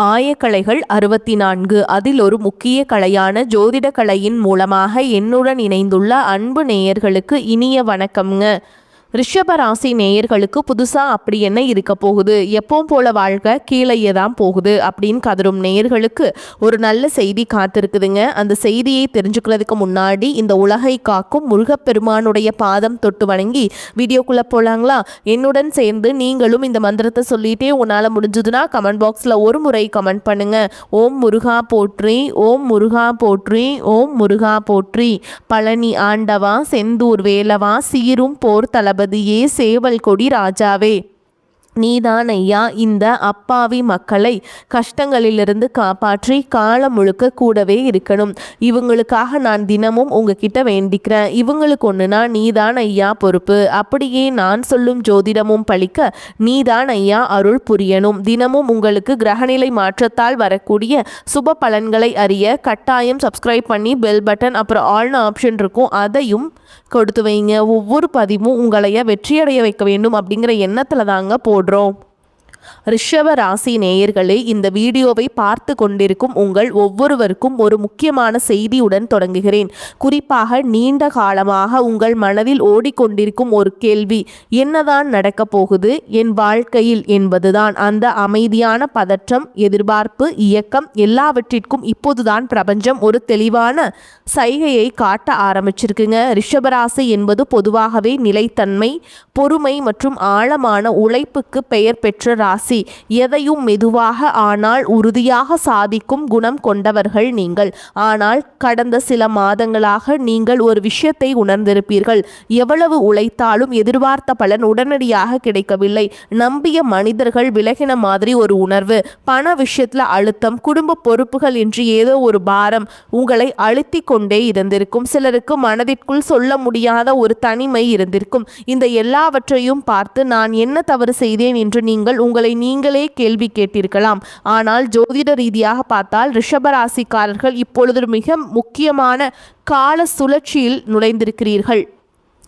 ஆயக்கலைகள் 64. அதில் ஒரு முக்கிய கலையான ஜோதிட கலையின் மூலமாக என்னுடன் இணைந்துள்ள அன்பு நேயர்களுக்கு இனிய வணக்கம்ங்க. ரிஷப ராசி நேயர்களுக்கு புதுசாக அப்படி என்ன இருக்க போகுது, எப்பவும் போல வாழ்க்கை கீழேயே தான் போகுது அப்படின்னு கதரும் நேயர்களுக்கு ஒரு நல்ல செய்தி காத்திருக்குதுங்க. அந்த செய்தியை தெரிஞ்சுக்கிறதுக்கு முன்னாடி இந்த உலகை காக்கும் முருகப்பெருமானுடைய பாதம் தொட்டு வணங்கி வீடியோக்குள்ளே போகலாங்களா? என்னுடன் சேர்ந்து நீங்களும் இந்த மந்திரத்தை சொல்லிட்டே உன்னால் முடிஞ்சதுன்னா கமெண்ட் பாக்ஸில் ஒரு முறை கமெண்ட் பண்ணுங்க. ஓம் முருகா போற்றி, ஓம் முருகா போற்றி, ஓம் முருகா போற்றி. பழனி ஆண்டவா, செந்தூர் வேலவா, சீரும் போர் தளபதி சேவல் கொடி ராஜாவே, நீதான் ஐயா இந்த அப்பாவி மக்களை கஷ்டங்களிலிருந்து காப்பாற்றி காலம் முழுக்க கூடவே இருக்கணும். இவங்களுக்காக நான் தினமும் உங்ககிட்ட வேண்டிக்கிறேன். இவங்களுக்கு ஒன்றுனா நீதான் ஐயா பொறுப்பு. அப்படியே நான் சொல்லும் ஜோதிடமும் பழிக்க நீதான் ஐயா அருள் புரியணும். தினமும் உங்களுக்கு கிரகநிலை மாற்றத்தால் வரக்கூடிய சுப பலன்களை அறிய கட்டாயம் சப்ஸ்கிரைப் பண்ணி பெல் பட்டன் அப்புறம் ஆல்னு ஆப்ஷன் இருக்கும், அதையும் கொடுத்து வைங்க. ஒவ்வொரு பதிவும் உங்களைய வெற்றியடைய வைக்க வேண்டும் அப்படிங்கிற எண்ணத்தில் தாங்க போடுறோம். ரிஷப ராசி நேயர்களே, இந்த வீடியோவை பார்த்து கொண்டிருக்கும் உங்கள் ஒவ்வொருவருக்கும் ஒரு முக்கியமான செய்தியுடன் தொடங்குகிறேன். குறிப்பாக நீண்ட காலமாக உங்கள் மனதில் ஓடிக்கொண்டிருக்கும் ஒரு கேள்வி, என்னதான் நடக்கப் போகுது என் வாழ்க்கையில் என்பதுதான். அந்த அமைதியான பதற்றம், எதிர்பார்ப்பு, இயக்கம் எல்லாவற்றிற்கும் இப்போதுதான் பிரபஞ்சம் ஒரு தெளிவான சைகையை காட்ட ஆரம்பிச்சிருக்குங்க. ரிஷபராசி என்பது பொதுவாகவே நிலைத்தன்மை, பொறுமை மற்றும் ஆழமான உழைப்புக்கு பெயர் பெற்ற ராசி. எதையும் மெதுவாக ஆனால் உறுதியாக சாதிக்கும் குணம் கொண்டவர்கள் நீங்கள். ஆனால் கடந்த சில மாதங்களாக நீங்கள் ஒரு விஷயத்தை உணர்ந்திருப்பீர்கள். எவ்வளவு உழைத்தாலும் எதிர்பார்த்த பலன் உடனடியாக கிடைக்கவில்லை. நம்பிய மனிதர்கள் விலகின மாதிரி ஒரு உணர்வு, பண விஷயத்துல அழுத்தம், குடும்ப பொறுப்புகள் என்று ஏதோ ஒரு பாரம் உங்களை அழுத்தி கொண்டே இருந்திருக்கும். சிலருக்கு மனதிற்குள் சொல்ல முடியாத ஒரு தனிமை இருந்திருக்கும். இந்த எல்லாவற்றையும் பார்த்து நான் என்ன தவறு செய்தேன் என்று நீங்கள் உங்களை நீங்களே கேள்வி கேட்டிருக்கலாம். ஆனால் ஜோதிட ரீதியாக பார்த்தால் ரிஷபராசிக்காரர்கள் இப்பொழுது மிக முக்கியமான கால சுழற்சியில் நுழைந்திருக்கிறீர்கள்.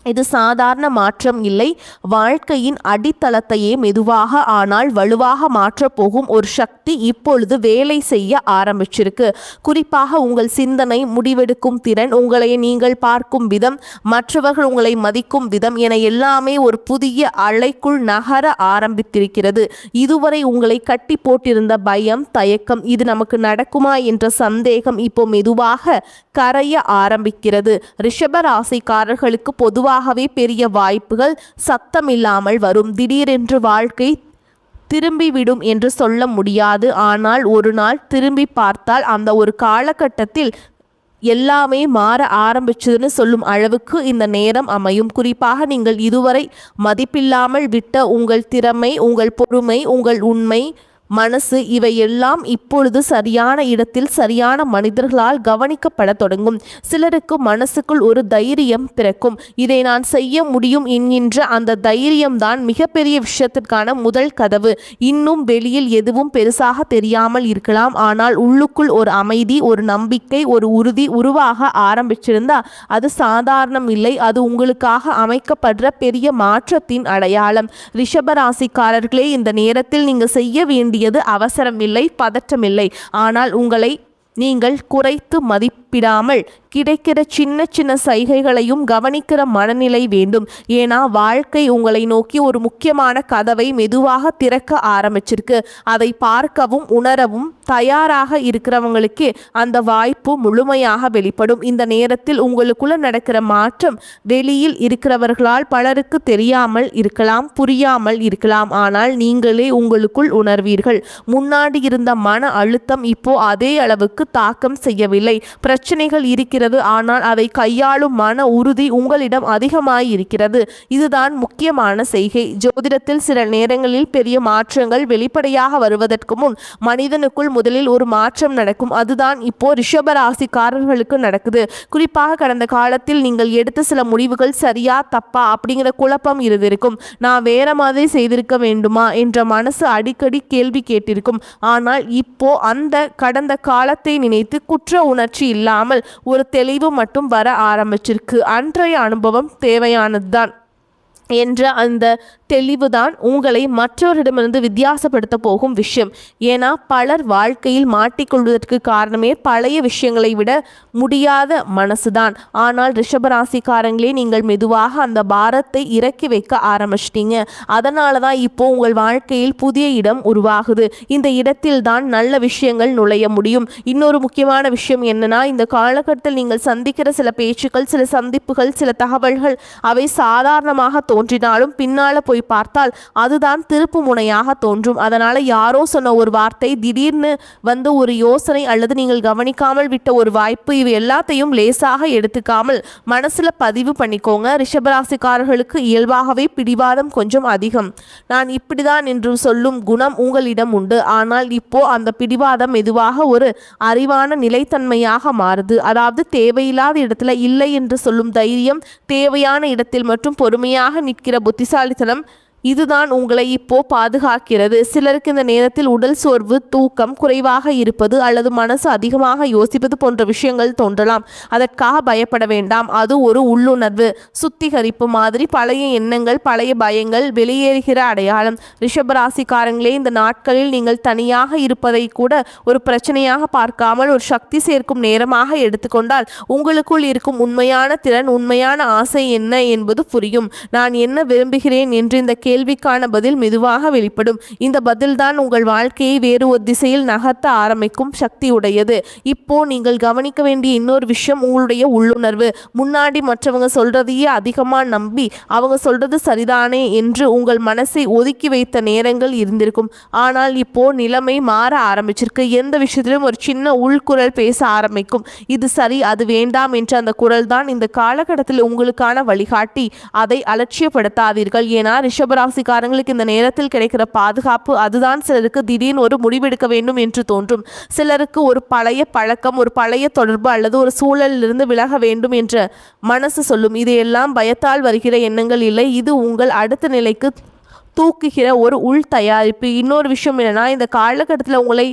இது சாதாரண மாற்றம் இல்லை, வாழ்க்கையின் அடித்தளத்தையே மெதுவாக ஆனால் வலுவாக மாற்றப்போகும் ஒரு சக்தி இப்பொழுது வேலை செய்ய ஆரம்பிச்சிருக்கு. குறிப்பாக உங்கள் சிந்தனை, முடிவெடுக்கும் திறன், உங்களை நீங்கள் பார்க்கும் விதம், மற்றவர்கள் உங்களை மதிக்கும் விதம் என எல்லாமே ஒரு புதிய அலைக்குள் நகர ஆரம்பித்திருக்கிறது. இதுவரை உங்களை கட்டி போட்டிருந்த பயம், தயக்கம், இது நமக்கு நடக்குமா என்ற சந்தேகம் இப்போ மெதுவாக கரைய ஆரம்பிக்கிறது. ரிஷப ராசிக்காரர்களுக்கு பொதுவாகவே பெரிய வாய்ப்புகள் சத்தமில்லாமல் வரும். திடீரென்று வாழ்க்கை திரும்பிவிடும் என்று சொல்ல முடியாது. ஆனால் ஒரு நாள் திரும்பி பார்த்தால் அந்த ஒரு காலகட்டத்தில் எல்லாமே மாற ஆரம்பிச்சதுன்னு சொல்லும் அளவுக்கு இந்த நேரம் அமையும். குறிப்பாக நீங்கள் இதுவரை மதிப்பில்லாமல் விட்ட உங்கள் திறமை, உங்கள் பொறுமை, உங்கள் உண்மை, மனசு இவையெல்லாம் இப்பொழுது சரியான இடத்தில் சரியான மனிதர்களால் கவனிக்கப்பட தொடங்கும். சிலருக்கு மனசுக்குள் ஒரு தைரியம் பிறக்கும். இதை நான் செய்ய முடியும் என்கின்ற அந்த தைரியம்தான் மிகப்பெரிய விஷயத்திற்கான முதல் கதவு. இன்னும் வெளியில் எதுவும் பெருசாக தெரியாமல் இருக்கலாம், ஆனால் உள்ளுக்குள் ஒரு அமைதி, ஒரு நம்பிக்கை, ஒரு உறுதி உருவாக ஆரம்பிச்சிருந்தா அது சாதாரணம் இல்லை. அது உங்களுக்காக அமைக்கப்படுற பெரிய மாற்றத்தின் அடையாளம். ரிஷபராசிக்காரர்களே, இந்த நேரத்தில் நீங்கள் செய்ய வேண்டிய அவசரமில்லை, பதற்றமில்லை. ஆனால் உங்களை நீங்கள் குறைத்து மதிப்பிடாமல் கிடைக்கிற சின்ன சின்ன சைகைகளையும் கவனிக்கிற மனநிலை வேண்டும். ஏன்னா வாழ்க்கை உங்களை நோக்கி ஒரு முக்கியமான கதவை மெதுவாக திறக்க ஆரம்பிச்சிருக்கு. அதை பார்க்கவும் உணரவும் தயாராக இருக்கிறவங்களுக்கே அந்த வாய்ப்பு முழுமையாக வெளிப்படும். இந்த நேரத்தில் உங்களுக்குள்ள நடக்கிற மாற்றம் வெளியில் இருக்கிறவர்களால் பலருக்கு தெரியாமல் இருக்கலாம், புரியாமல் இருக்கலாம். ஆனால் நீங்களே உங்களுக்குள் உணர்வீர்கள். முன்னாடி இருந்த மன அழுத்தம் இப்போ அதே அளவுக்கு தாக்கம் செய்யவில்லை. பிரச்சனைகள் இருக்கிறது, ஆனால் அதை கையாளும் மன உறுதி உங்களிடம் அதிகமாயிருக்கிறது. இதுதான் முக்கியமான செய்கை. ஜோதிடத்தில் சில நேரங்களில் பெரிய மாற்றங்கள் வெளிப்படையாக வருவதற்கு முன் மனிதனுக்குள் முதலில் ஒரு மாற்றம் நடக்கும். அதுதான் இப்போ ரிஷபராசிக்காரர்களுக்கு நடக்குது. குறிப்பாக கடந்த காலத்தில் நீங்கள் எடுத்த சில முடிவுகள் சரியா தப்பா அப்படிங்கிற குழப்பம் இருந்திருக்கும். நான் வேற மாதிரி செய்திருக்க வேண்டுமா என்ற மனசு அடிக்கடி கேள்வி கேட்டிருக்கும். ஆனால் இப்போ அந்த கடந்த காலத்தை நினைத்து குற்ற உணர்ச்சி இல்லாமல் ஒரு தெளிவு மட்டும் வர ஆரம்பிச்சிருக்கு. அன்றைய அனுபவம் தேவையானதுதான் என்ற அந்த தெளிவுதான் உங்களை மற்றவரிடமிருந்து வித்தியாசப்படுத்த போகும் விஷயம். ஏன்னா பலர் வாழ்க்கையில் மாட்டிக்கொள்வதற்கு காரணமே பழைய விஷயங்களை விட முடியாத மனசுதான். ஆனால் ரிஷபராசிக்காரங்களே, நீங்கள் மெதுவாக அந்த பாரத்தை இறக்கி வைக்க ஆரம்பிச்சிட்டீங்க. அதனால தான் இப்போ உங்கள் வாழ்க்கையில் புதிய இடம் உருவாகுது. இந்த இடத்தில் தான் நல்ல விஷயங்கள் நுழைய முடியும். இன்னொரு முக்கியமான விஷயம் என்னன்னா, இந்த காலகட்டத்தில் நீங்கள் சந்திக்கிற சில பேச்சுக்கள், சில சந்திப்புகள், சில தகவல்கள் அவை சாதாரணமாக தோன்றினாலும் பின்னால போய் பார்த்தால் அதுதான் திருப்பு முனையாக தோன்றும். அதனால யாரோ சொன்ன ஒரு வார்த்தை, திடீர்னு வந்து ஒரு யோசனை, அல்லது நீங்கள் கவனிக்காமல் விட்ட ஒரு வாய்ப்பு, இவை எல்லாத்தையும் லேசாக எடுத்துக்காமல் மனசுல பதிவு பண்ணிக்கோங்க. ரிஷபராசிக்காரர்களுக்கு இயல்பாகவே பிடிவாதம் கொஞ்சம் அதிகம். நான் இப்படிதான் என்று சொல்லும் குணம் உங்களிடம் உண்டு. ஆனால் இப்போ அந்த பிடிவாதம் மெதுவாக ஒரு அறிவான நிலைத்தன்மையாக மாறுது. அதாவது தேவையில்லாத இடத்துல இல்லை என்று சொல்லும் தைரியம், தேவையான இடத்தில் மற்றும் பொறுமையாக நிற்கிற புத்திசாலித்தனம், இதுதான் உங்களை இப்போ பாதுகாக்கிறது. சிலருக்கு இந்த நேரத்தில் உடல் சோர்வு, தூக்கம் குறைவாக இருப்பது அல்லது மனசு அதிகமாக யோசிப்பது போன்ற விஷயங்கள் தோன்றலாம். அதற்காக பயப்பட வேண்டாம். அது ஒரு உள்ளுணர்வு சுத்திகரிப்பு மாதிரி. பழைய எண்ணங்கள், பழைய பயங்கள் வெளியேறுகிற அடையாளம். ரிஷபராசிக்காரங்களே, இந்த நாட்களில் நீங்கள் தனியாக இருப்பதை கூட ஒரு பிரச்சனையாக பார்க்காமல் ஒரு சக்தி சேர்க்கும் நேரமாக எடுத்துக்கொண்டால் உங்களுக்குள் இருக்கும் உண்மையான திறன், உண்மையான ஆசை என்ன என்பது புரியும். நான் என்ன விரும்புகிறேன் என்று இந்த கேள்விக்கான பதில் மெதுவாக வெளிப்படும். இந்த பதில்தான் உங்கள் வாழ்க்கையை வேறு ஒரு திசையில் நகர்த்த ஆரம்பிக்கும் சக்தி உடையது. இப்போ நீங்கள் கவனிக்க வேண்டிய இன்னொரு விஷயம் உங்களுடைய உள்ளுணர்வு. முன்னாடி மற்றவங்க சொல்றதையே அதிகமா நம்பி அவங்க சொல்றது சரிதானே என்று உங்கள் மனசை ஒதுக்கி வைத்த நேரங்கள் இருந்திருக்கும். ஆனால் இப்போ நிலைமை மாற ஆரம்பிச்சிருக்கு. எந்த விஷயத்திலும் ஒரு சின்ன உள்குரல் பேச ஆரம்பிக்கும். இது சரி, அது வேண்டாம் என்ற அந்த குரல் தான் இந்த காலகட்டத்தில் உங்களுக்கான வழிகாட்டி. அதை அலட்சியப்படுத்தாதீர்கள். ஏன்னா ரிஷபராசிக்காரங்களுக்கு இந்த நேரத்தில் கிடைக்கிற பாதுகாப்பு, அதுதான் சிலருக்கு திடீர்னு ஒரு முடிவெடுக்க வேண்டும் என்று தோன்றும். சிலருக்கு ஒரு பழைய பழக்கம், ஒரு பழைய தொடர்பு அல்லது ஒரு சூழலிலிருந்து விலக வேண்டும் என்ற மனசு சொல்லும். இதையெல்லாம் பயத்தால் வருகிற எண்ணங்கள் இல்லை. இது உங்கள் அடுத்த நிலைக்கு தூக்குகிற ஒரு உள் தயாரிப்பு. இன்னொரு விஷயம் என்னன்னா, இந்த காலகட்டத்தில் உங்களை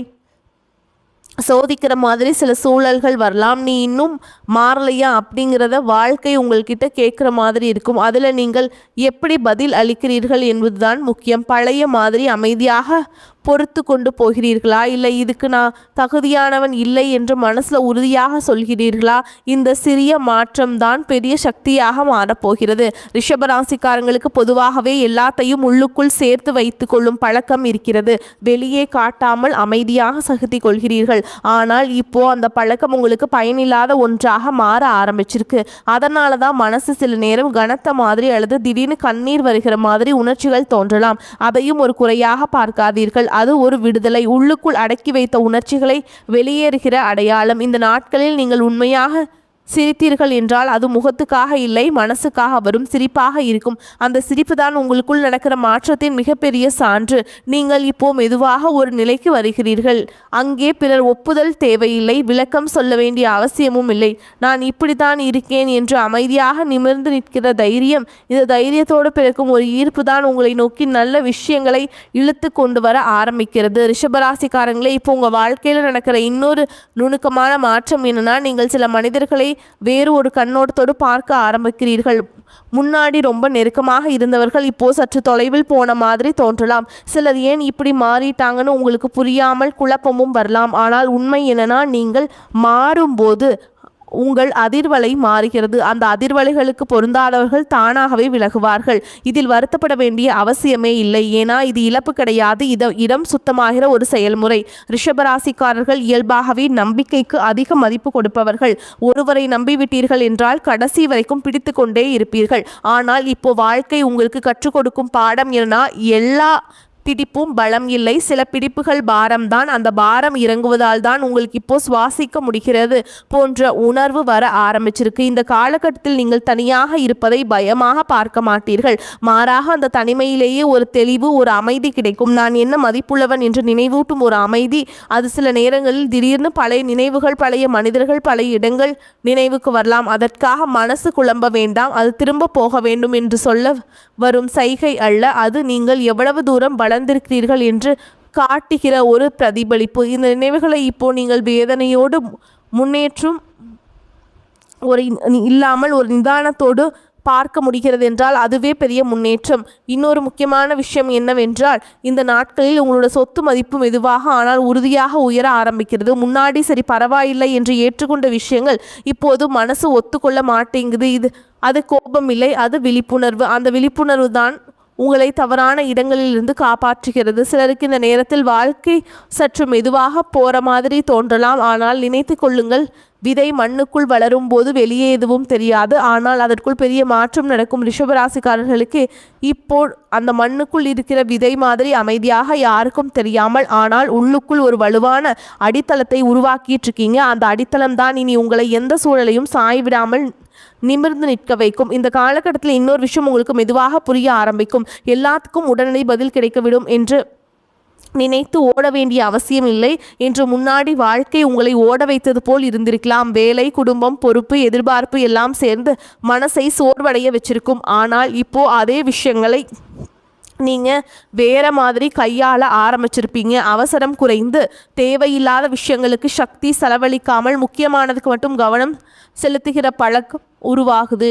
சோதிக்கிற மாதிரி சில சூழல்கள் வரலாம். நீ இன்னும் மாறலையா அப்படிங்கிறத வாழ்க்கை உங்கள்கிட்ட கேட்குற மாதிரி இருக்கும். அதில் நீங்கள் எப்படி பதில் அளிக்கிறீர்கள் என்பதுதான் முக்கியம். பழைய மாதிரி அமைதியாக பொறுத்து கொண்டு போகிறீர்களா, இல்லை இதுக்கு நான் தகுதியானவன் இல்லை என்று மனசில் உறுதியாக சொல்கிறீர்களா? இந்த சிறிய மாற்றம்தான் பெரிய சக்தியாக மாறப்போகிறது. ரிஷபராசிக்காரங்களுக்கு பொதுவாகவே எல்லாத்தையும் உள்ளுக்குள் சேர்த்து வைத்து கொள்ளும் பழக்கம் இருக்கிறது. வெளியே காட்டாமல் அமைதியாக சகித்து கொள்கிறீர்கள். ஆனால் இப்போ அந்த பழக்கம் உங்களுக்கு பயனில்லாத ஒன்றாக மாற ஆரம்பிச்சிருக்கு. அதனால தான் மனசு சில நேரம் கனத்த மாதிரி அல்லது திடீர்னு கண்ணீர் வருகிற மாதிரி உணர்ச்சிகள் தோன்றலாம். அதையும் ஒரு குறையாக பார்க்காதீர்கள். அது ஒரு விடுதலை. உள்ளுக்குள் அடக்கி வைத்த உணர்ச்சிகளை வெளியேறுகிற அடையாளம். இந்த நாட்களில் நீங்கள் உண்மையாக சிரித்தீர்கள் என்றால் அது முகத்துக்காக இல்லை, மனசுக்காக வரும் சிரிப்பாக இருக்கும். அந்த சிரிப்பு தான் உங்களுக்குள் நடக்கிற மாற்றத்தின் மிகப்பெரிய சான்று. நீங்கள் இப்போ மெதுவாக ஒரு நிலைக்கு வருகிறீர்கள். அங்கே பிறர் ஒப்புதல் தேவையில்லை, விளக்கம் சொல்ல வேண்டிய அவசியமும் இல்லை. நான் இப்படித்தான் இருக்கேன் என்று அமைதியாக நிமிர்ந்து நிற்கிற தைரியம், இந்த தைரியத்தோடு பிறக்கும் ஒரு ஈர்ப்பு தான் உங்களை நோக்கி நல்ல விஷயங்களை இழுத்து கொண்டு வர ஆரம்பிக்கிறது. ரிஷபராசிக்காரங்களே, இப்போ உங்கள் வாழ்க்கையில் நடக்கிற இன்னொரு நுணுக்கமான மாற்றம் என்னன்னா, நீங்கள் சில மனிதர்களை வேறு ஒரு கண்ணோட்டத்தோடு பார்க்க ஆரம்பிக்கிறீர்கள். முன்னாடி ரொம்ப நெருக்கமாக இருந்தவர்கள் இப்போ சற்று தொலைவில் போன மாதிரி தோன்றலாம். சிலர் ஏன் இப்படி மாறிட்டாங்கன்னு உங்களுக்கு புரியாமல் குழப்பமும் வரலாம். ஆனால் உண்மை என்னன்னா, நீங்கள் மாறும்போது உங்கள் அதிர்வலை மாறுகிறது. அந்த அதிர்வலைகளுக்கு பொருந்தாதவர்கள் தானாகவே விலகுவார்கள். இதில் வருத்தப்பட வேண்டிய அவசியமே இல்லை. ஏன்னா இது இழப்பு கிடையாது, இடம் சுத்தமாகிற ஒரு செயல்முறை. ரிஷபராசிக்காரர்கள் இயல்பாகவே நம்பிக்கைக்கு அதிக மதிப்பு கொடுப்பவர்கள். ஒருவரை நம்பிவிட்டீர்கள் என்றால் கடைசி வரைக்கும் பிடித்து கொண்டே இருப்பீர்கள். ஆனால் இப்போ வாழ்க்கை உங்களுக்கு கற்றுக் கொடுக்கும் பாடம் என்னன்னா, எல்லா பிடிப்பும் பலம் இல்லை, சில பிடிப்புகள் பாரம்தான். அந்த பாரம் இறங்குவதால் தான் உங்களுக்கு இப்போ சுவாசிக்க முடிகிறது போன்ற உணர்வு வர ஆரம்பிச்சிருக்கு. இந்த காலகட்டத்தில் நீங்கள் தனியாக இருப்பதை பயமாக பார்க்க மாட்டீர்கள். மாறாக அந்த தனிமையிலேயே ஒரு தெளிவு, ஒரு அமைதி கிடைக்கும். நான் என்ன மதிப்புள்ளவன் என்று நினைவூட்டும் ஒரு அமைதி. அது சில நேரங்களில் திடீர்னு பழைய நினைவுகள், பழைய மனிதர்கள், பழைய இடங்கள் நினைவுக்கு வரலாம். அதற்காக மனசு குழம்ப வேண்டாம். அது திரும்ப போக வேண்டும் என்று சொல்ல வரும் சைகை அல்ல. அது நீங்கள் எவ்வளவு தூரம் வளர்ந்திருக்கிறீர்கள் என்று காட்டுகிற ஒரு பிரதிபலிப்பு. இந்த நினைவுகளை இப்போ நீங்கள் வேதனையோடு முன்னேற்றும் ஒரு இல்லாமல் ஒரு நிதானத்தோடு பார்க்க முடிகிறது என்றால் அதுவே பெரிய முன்னேற்றம். இன்னொரு முக்கியமான விஷயம் என்னவென்றால், இந்த நாட்களில் உங்களோட சொத்து மதிப்பு மெதுவாக ஆனால் உறுதியாக உயர ஆரம்பிக்கிறது. முன்னாடி சரி பரவாயில்லை என்று ஏற்றுக்கொண்ட விஷயங்கள் இப்போது மனசு ஒத்துக்கொள்ள மாட்டேங்குது. அது கோபம் இல்லை, அது விழிப்புணர்வு. அந்த விழிப்புணர்வு தான் உங்களை தவறான இடங்களிலிருந்து காப்பாற்றுகிறது. சிலருக்கு இந்த நேரத்தில் வாழ்க்கை சற்று மெதுவாக போகிற மாதிரி தோன்றலாம். ஆனால் நினைத்து கொள்ளுங்கள், விதை மண்ணுக்குள் வளரும் போது வெளியே எதுவும் தெரியாது. ஆனால் அதற்குள் பெரிய மாற்றம் நடக்கும். ரிஷபராசிக்காரர்களுக்கு இப்போ அந்த மண்ணுக்குள் இருக்கிற விதை மாதிரி அமைதியாக யாருக்கும் தெரியாமல் ஆனால் உள்ளுக்குள் ஒரு வலுவான அடித்தளத்தை உருவாக்கிட்டு இருக்கீங்க. அந்த அடித்தளம் தான் இனி உங்களை எந்த சூழலையும் சாய்விடாமல் நிமிர்ந்து நிற்க வைக்கும். இந்த காலகட்டத்தில் இன்னொரு விஷயம் உங்களுக்கு மெதுவாக புரிய ஆரம்பிக்கும். எல்லாத்துக்கும் உடனடி பதில் கிடைக்கவிடும் என்று நினைத்து ஓட வேண்டிய அவசியம் இல்லை என்று முன்னாடி வாழ்க்கை உங்களை ஓட வைத்தது போல் இருந்திருக்கலாம். வேலை, குடும்பம், பொறுப்பு, எதிர்பார்ப்பு எல்லாம் சேர்ந்து மனசை சோர்வடைய வச்சிருக்கும். ஆனால் இப்போ அதே விஷயங்களை நீங்கள் வேற மாதிரி கையாள ஆரம்பிச்சிருப்பீங்க. அவசரம் குறைந்து தேவையில்லாத விஷயங்களுக்கு சக்தி செலவழிக்காமல் முக்கியமானதுக்கு மட்டும் கவனம் செலுத்துகிற பழக்கம் உருவாகுது.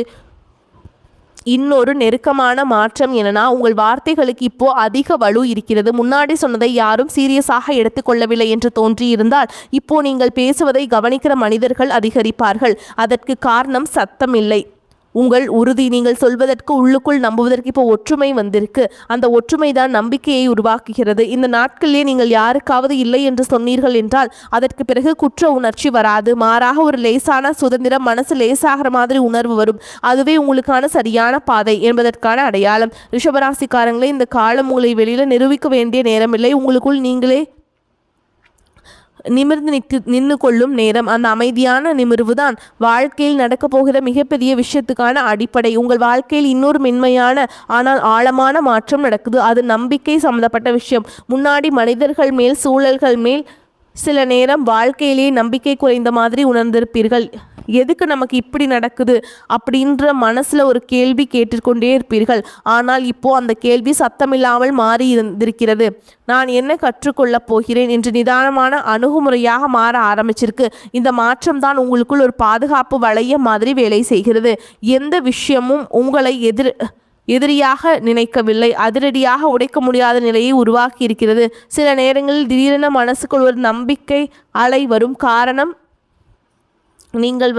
இன்னொரு நெருக்கமான மாற்றம் என்னன்னா, உங்கள் வார்த்தைகளுக்கு இப்போ அதிக வலு இருக்கிறது. முன்னாடி சொன்னதை யாரும் சீரியஸாக எடுத்துக்கொள்ளவில்லை என்று தோன்றி இருந்தால் இப்போ நீங்கள் பேசுவதை கவனிக்கிற மனிதர்கள் அதிகரிப்பார்கள். அதற்கு காரணம் சத்தம் இல்லை, உங்கள் உறுதி. நீங்கள் சொல்வதற்கு உள்ளுக்குள் நம்புவதற்கு இப்போ ஒற்றுமை வந்திருக்கு. அந்த ஒற்றுமை தான் நம்பிக்கையை உருவாக்குகிறது. இந்த நாட்களிலே நீங்கள் யாருக்காவது இல்லை என்று சொன்னீர்கள் என்றால் அதற்கு பிறகு குற்ற உணர்ச்சி வராது. மாறாக ஒரு லேசான சுதந்திரம், மனசு லேசாகிற மாதிரி உணர்வு வரும். அதுவே உங்களுக்கான சரியான பாதை என்பதற்கான அடையாளம். ரிஷபராசிக்காரங்களே, இந்த காலம் உங்களை வெளியில் நிரூபிக்க வேண்டிய நேரமில்லை. உங்களுக்குள் நீங்களே நிமிர்ந்து நின்று கொள்ளும் நேரம். அந்த அமைதியான நிமிர்வு தான் வாழ்க்கையில் நடக்கப் போகிற மிகப்பெரிய விஷயத்துக்கான அடிப்படை. உங்கள் வாழ்க்கையில் இன்னொரு மென்மையான ஆனால் ஆழமான மாற்றம் நடக்குது. அது நம்பிக்கை சம்மந்தப்பட்ட விஷயம். முன்னாடி மனிதர்கள் மேல், சூழல்கள் மேல் சில நேரம் வாழ்க்கையிலேயே நம்பிக்கை குறைந்த மாதிரி உணர்ந்திருப்பீர்கள். எதுக்கு நமக்கு இப்படி நடக்குது அப்படின்ற மனசில் ஒரு கேள்வி கேட்டுக்கொண்டே இருப்பீர்கள். ஆனால் இப்போ அந்த கேள்வி சத்தமில்லாமல் மாறி இருந்திருக்கிறது. நான் என்ன கற்றுக்கொள்ளப் போகிறேன் என்று நிதானமான அணுகுமுறையாக மாற ஆரம்பிச்சிருக்கு. இந்த மாற்றம் தான் உங்களுக்குள் ஒரு பாதுகாப்பு வளையம் மாதிரி வேலை செய்கிறது. எந்த விஷயமும் உங்களை எதிரியாக நினைக்கவில்லை, அதிரடியாக உடைக்க முடியாத நிலையை உருவாக்கி இருக்கிறது. சில நேரங்களில் திடீரென மனசுக்குள் ஒரு நம்பிக்கை அலை வரும். காரணம், நீங்கள்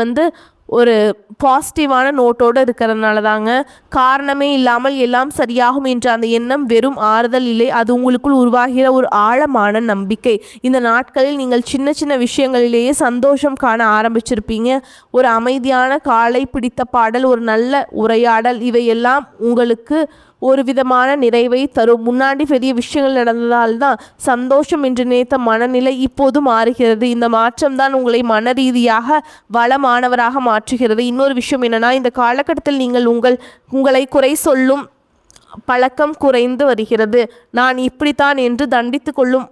ஒரு பாசிட்டிவான நோட்டோடு இருக்கிறதுனால தாங்க. காரணமே இல்லாமல் எல்லாம் சரியாகும் என்ற அந்த எண்ணம் வெறும் ஆறுதல் இல்லை, அது உங்களுக்குள் உருவாகிற ஒரு ஆழமான நம்பிக்கை. இந்த நாட்களில் நீங்கள் சின்ன சின்ன விஷயங்களிலேயே சந்தோஷம் காண ஆரம்பிச்சிருப்பீங்க. ஒரு அமைதியான காலை பிடித்த பாடல், ஒரு நல்ல உரையாடல், இவையெல்லாம் உங்களுக்கு ஒரு விதமான நிறைவை தரும். முன்னாடி பெரிய விஷயங்கள் நடந்ததால் தான் சந்தோஷம் என்று நினைத்த மனநிலை இப்போது மாறுகிறது. இந்த மாற்றம் தான் உங்களை மன ரீதியாக வளமானவராக மாற்றுகிறது. இன்னொரு விஷயம் என்னன்னா, இந்த காலகட்டத்தில் நீங்கள் உங்களை குறை சொல்லும் பழக்கம் குறைந்து வருகிறது. நான் இப்படித்தான் என்று தண்டித்து கொள்ளும்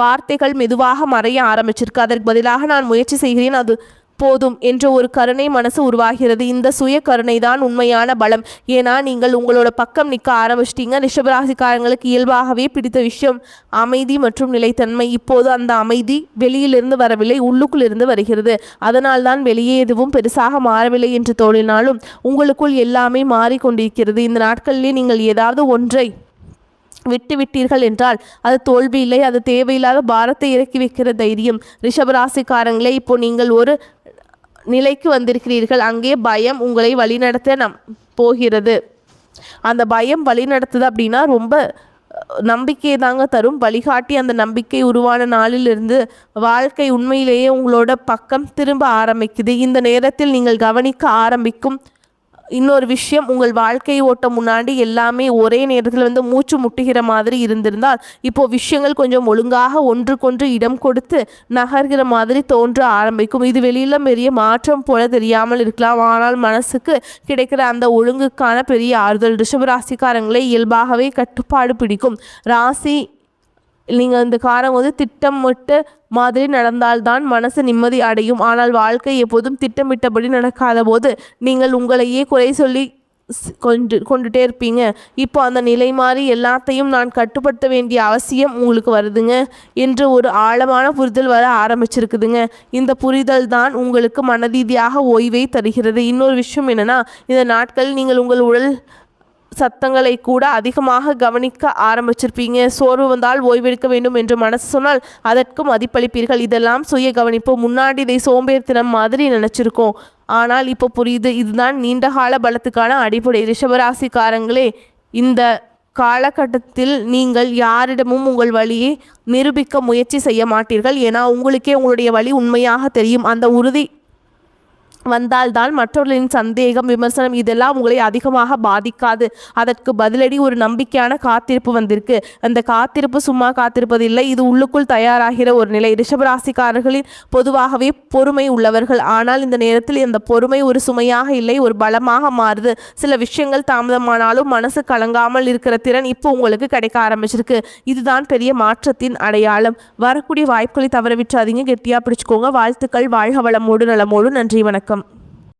வார்த்தைகள் மெதுவாக மறைய ஆரம்பிச்சிருக்கு. அதற்கு பதிலாக நான் முயற்சி செய்கிறேன், அது போதும் என்ற ஒரு கருணை மனசு உருவாகிறது. இந்த சுய கருணை தான் உண்மையான பலம். ஏன்னா நீங்கள் உங்களோட பக்கம் நிற்க ஆரம்பிச்சிட்டீங்க. ரிஷபராசிக்காரங்களுக்கு இயல்பாகவே பிடித்த விஷயம் அமைதி மற்றும் நிலைத்தன்மை. இப்போது அந்த அமைதி வெளியிலிருந்து வரவில்லை, உள்ளுக்குள்ளிருந்து வருகிறது. அதனால் தான் வெளியே எதுவும் பெருசாக மாறவில்லை என்று தோன்றினாலும் உங்களுக்குள் எல்லாமே மாறிக்கொண்டிருக்கிறது. இந்த நாட்களிலே நீங்கள் ஏதாவது ஒன்றை விட்டுவிட்டீர்கள் என்றால் அது தோல்வி இல்லை, அது தேவையில்லாத பாரத்தை இறக்கி வைக்கிற தைரியம். ரிஷபராசிக்காரங்களே, இப்போ நீங்கள் ஒரு நிலைக்கு வந்திருக்கிறீர்கள். அங்கே பயம் உங்களை வழிநடத்த போகிறது. அந்த பயம் வழிநடத்துது அப்படின்னா ரொம்ப நம்பிக்கையை தாங்க தரும். வழிகாட்டி அந்த நம்பிக்கை உருவான நாளிலிருந்து வாழ்க்கை உண்மையிலேயே உங்களோட பக்கம் திரும்ப ஆரம்பிக்குது. இந்த நேரத்தில் நீங்கள் கவனிக்க ஆரம்பிக்கும் இன்னொரு விஷயம், உங்கள் வாழ்க்கை ஓட்ட முன்னாடி எல்லாமே ஒரே நேரத்தில் மூச்சு முட்டுகிற மாதிரி இருந்திருந்தால் இப்போ விஷயங்கள் கொஞ்சம் ஒழுங்காக ஒன்றுக்கொன்று இடம் கொடுத்து நகர்கிற மாதிரி தோன்ற ஆரம்பிக்கும். இது வெளியில் பெரிய மாற்றம் போல தெரியாமல் இருக்கலாம், ஆனால் மனசுக்கு கிடைக்கிற அந்த ஒழுங்குக்கான பெரிய ஆறுதல். ரிஷபராசிக்காரங்களே, இயல்பாகவே கட்டுப்பாடு பிடிக்கும் ராசி. நீங்கள் இந்த காரம் திட்டமிட்டு மாதிரி நடந்தால்தான் மனசு நிம்மதி அடையும். ஆனால் வாழ்க்கை எப்போதும் திட்டமிட்டபடி நடக்காத போது நீங்கள் உங்களையே குறை சொல்லி கொண்டுட்டே இருப்பீங்க. இப்போ அந்த நிலை மாறி எல்லாத்தையும் நான் கட்டுப்படுத்த வேண்டிய அவசியம் உங்களுக்கு வருதுங்க என்று ஒரு ஆழமான புரிதல் வர ஆரம்பிச்சிருக்குதுங்க. இந்த புரிதல் தான் உங்களுக்கு மனரீதியாக ஓய்வை தருகிறது. இன்னொரு விஷயம் என்னென்னா, இந்த நாட்களில் நீங்கள் உங்கள் உடல் சத்தங்களை கூட அதிகமாக கவனிக்க ஆரம்பிச்சிருப்பீங்க. சோர்வு வந்தால் ஓய்வெடுக்க வேண்டும் என்று மனசு சொன்னால் அதற்கு மதிப்பளிப்பீர்கள். இதெல்லாம் சுய கவனிப்பு. முன்னாடி இதை சோம்பேறித்தனம் மாதிரி நினச்சிருக்கோம். ஆனால் இப்போ புரியுது, இதுதான் நீண்டகால பலத்துக்கான அடிப்படை. ரிஷபராசிக்காரங்களே, இந்த காலகட்டத்தில் நீங்கள் யாரிடமும் உங்கள் வழியை நிரூபிக்க முயற்சி செய்ய மாட்டீர்கள். ஏன்னா உங்களுக்கே உங்களுடைய வழி உண்மையாக தெரியும். அந்த உறுதி வந்தால்தான் மற்றவர்களின் சந்தேகம், விமர்சனம் இதெல்லாம் உங்களை அதிகமாக பாதிக்காது. அதற்கு பதிலடி ஒரு நம்பிக்கையான காத்திருப்பு வந்திருக்கு. அந்த காத்திருப்பு சும்மா காத்திருப்பதில்லை, இது உள்ளுக்குள் தயாராகிற ஒரு நிலை. ரிஷபராசிக்காரர்களின் பொதுவாகவே பொறுமை உள்ளவர்கள். ஆனால் இந்த நேரத்தில் இந்த பொறுமை ஒரு சுமையாக இல்லை, ஒரு பலமாக மாறுது. சில விஷயங்கள் தாமதமானாலும் மனசு கலங்காமல் இருக்கிற திறன் இப்போ உங்களுக்கு கிடைக்க ஆரம்பிச்சிருக்கு. இதுதான் பெரிய மாற்றத்தின் அடையாளம். வரக்கூடிய வாய்ப்புகளை தவற விட்டுறாதீங்க, கெட்டியாக பிடிச்சுக்கோங்க. வாழ்த்துக்கள். வாழ்க வளமோடு நலமோடு. நன்றி, வணக்கம்.